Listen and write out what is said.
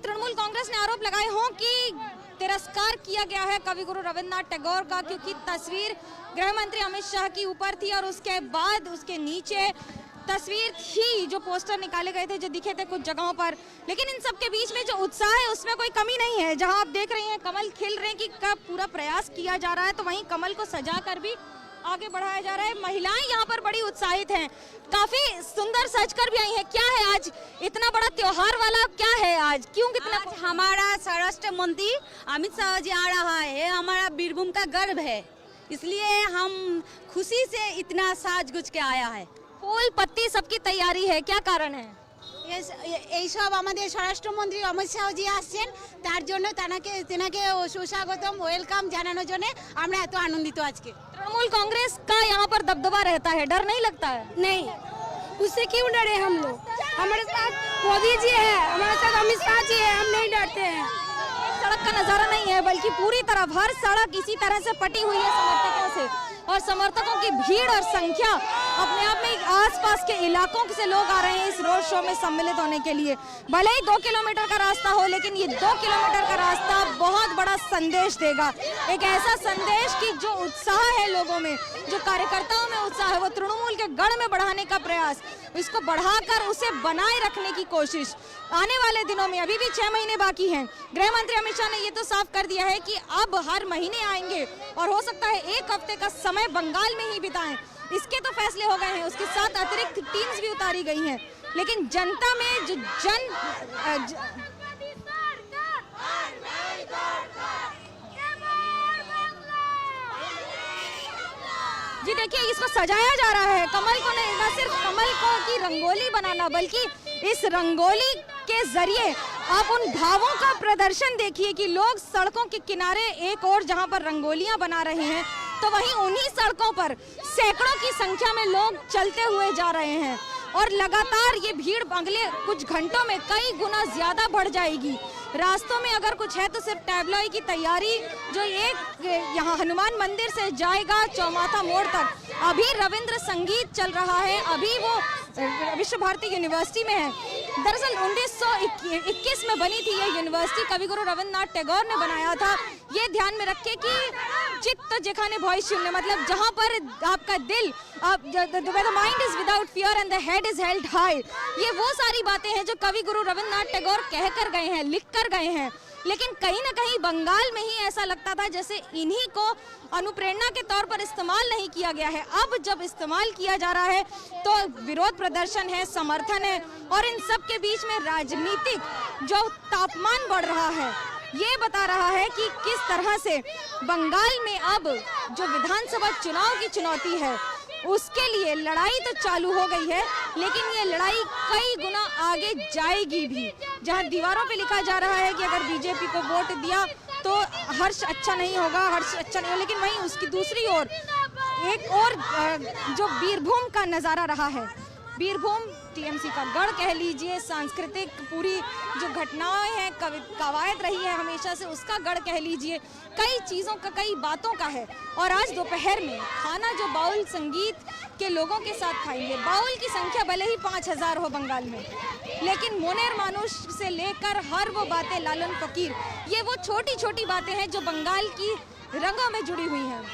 तृणमूल कांग्रेस ने आरोप लगाए हों कि तिरस्कार किया गया है कवि गुरु रविन्द्रनाथ टैगोर का, क्योंकि तस्वीर गृह मंत्री अमित शाह की ऊपर थी और उसके बाद उसके नीचे तस्वीर थी जो पोस्टर निकाले गए थे, जो दिखे थे कुछ जगहों पर। लेकिन इन सब के बीच में जो उत्साह है उसमें कोई कमी नहीं है। जहां आप देख रही हैं कमल खिल रहे हैं कि का पूरा प्रयास किया जा रहा है, तो वहीं कमल को सजा कर भी आगे बढ़ाया जा रहा है। महिलाएं यहाँ पर बड़ी उत्साहित हैं, काफी सुंदर सजकर भी आई हैं। क्या है आज इतना बड़ा त्योहार वाला, क्या है आज, क्यों कितना? आज हमारा स्वराष्ट्र मंत्री अमित शाह जी आ रहा है, हमारा बीरभूम का गर्व है, इसलिए हम खुशी से इतना साज गुज के आया है। फूल पत्ती सबकी तैयारी है, क्या कारण है? এই সব আমাদের স্বরাষ্ট্রমন্ত্রী অমিত শাহ জি আসছেন, তার জন্য তেনাকে সুস্বাগতম ওয়েলকাম জানানোর জন্য আমরা এত আনন্দিত আজকে। तृणमूल कांग्रेस का यहाँ पर दबदबा रहता है, डर नहीं लगता है? नहीं, उससे क्यों डरे हम लोग? हमारे साथ मोदी जी है, हमारे साथ अमित शाह जी है, हम नहीं डरते हैं। सड़क का नजारा नहीं है, बल्कि पूरी तरफ हर सड़क इसी तरह से पटी हुई है समर्थकों से, और समर्थकों की भीड़ और संख्या अपने आप में आसपास के इलाकों से लोग आ रहे हैं इस रोड शो में सम्मिलित होने के लिए। भले ही 2 किलोमीटर का रास्ता हो, लेकिन ये 2 किलोमीटर का रास्ता बहुत बड़ा संदेश देगा, एक ऐसा संदेश कि जो उत्साह है लोगों में, जो कार्यकर्ताओं में उत्साह है, वो तृणमूल के गढ़ में बढ़ाने का प्रयास, इसको बढ़ाकर उसे बनाए रखने की कोशिश आने वाले दिनों में। अभी भी 6 महीने बाकी हैं। गृह मंत्री अमित शाह ने ये तो साफ कर दिया है कि अब हर महीने आएंगे और हो सकता है 1 हफ्ते का समय बंगाल में ही बिताएं, इसके तो फैसले हो गए हैं। उसके साथ अतिरिक्त टीम्स भी उतारी गई हैं, लेकिन जनता में जो जी देखिए, इसको सजाया जा रहा है। कमल को नहीं, ना सिर्फ कमल को की रंगोली बनाना, बल्कि इस रंगोली के जरिए आप उन भावों का प्रदर्शन देखिए कि लोग सड़कों के किनारे एक और जहां पर रंगोलियां बना रहे हैं, तो वहीं उन्हीं सड़कों पर सैकड़ों की संख्या में लोग चलते हुए जा रहे हैं, और लगातार ये भीड़ अगले कुछ घंटों में कई गुना ज्यादा बढ़ जाएगी। रास्तों में अगर कुछ है तो सिर्फ टैबलॉय की तैयारी, जो एक यहाँ हनुमान मंदिर से जाएगा चौमाथा मोड़ तक। अभी रविंद्र संगीत चल रहा है, अभी वो विश्व भारती यूनिवर्सिटी में है। दरअसल 1921 में बनी थी ये यूनिवर्सिटी, कवि गुरु रविन्द्रनाथ टैगोर ने बनाया था। ये ध्यान में रखे कि चित्त जेखाने भय शून्य, मतलब जहाँ पर आपका दिल, the mind is without fear and the head is held high, ये वो सारी बातें हैं जो कवि गुरु रविन्द्रनाथ टैगोर कह कर गए हैं, लिख कर गए हैं। लेकिन कहीं ना कहीं बंगाल में ही ऐसा लगता था जैसे इन्हीं को अनुप्रेरणा के तौर पर इस्तेमाल नहीं किया गया है। अब जब इस्तेमाल किया जा रहा है तो विरोध प्रदर्शन है, समर्थन है, और इन सब के बीच में राजनीतिक जो तापमान बढ़ रहा है ये बता रहा है कि किस तरह से बंगाल में अब जो विधानसभा चुनाव की चुनौती है उसके लिए लड़ाई तो चालू हो गई है, लेकिन ये लड़ाई कई गुना आगे जाएगी भी। जहां दीवारों पे लिखा जा रहा है कि अगर बीजेपी को वोट दिया तो हर्ष अच्छा नहीं होगा, हर्ष अच्छा नहीं होगा, लेकिन वहीं उसकी दूसरी ओर एक और जो बीरभूम का नज़ारा रहा है, बीरभूम टीएमसी का गढ़ कह लीजिए, सांस्कृतिक पूरी जो घटनाएं हैं, कवायद रही है हमेशा से, उसका गढ़ कह लीजिए, कई चीज़ों का, कई बातों का है। और आज दोपहर में खाना जो बाउल संगीत के लोगों के साथ खाएंगे, बाउल की संख्या भले ही 5000 हो बंगाल में, लेकिन मोनेर मानुष से लेकर हर वो बातें, लालन फकीर, ये वो छोटी छोटी बातें हैं जो बंगाल की रंगों में जुड़ी हुई हैं।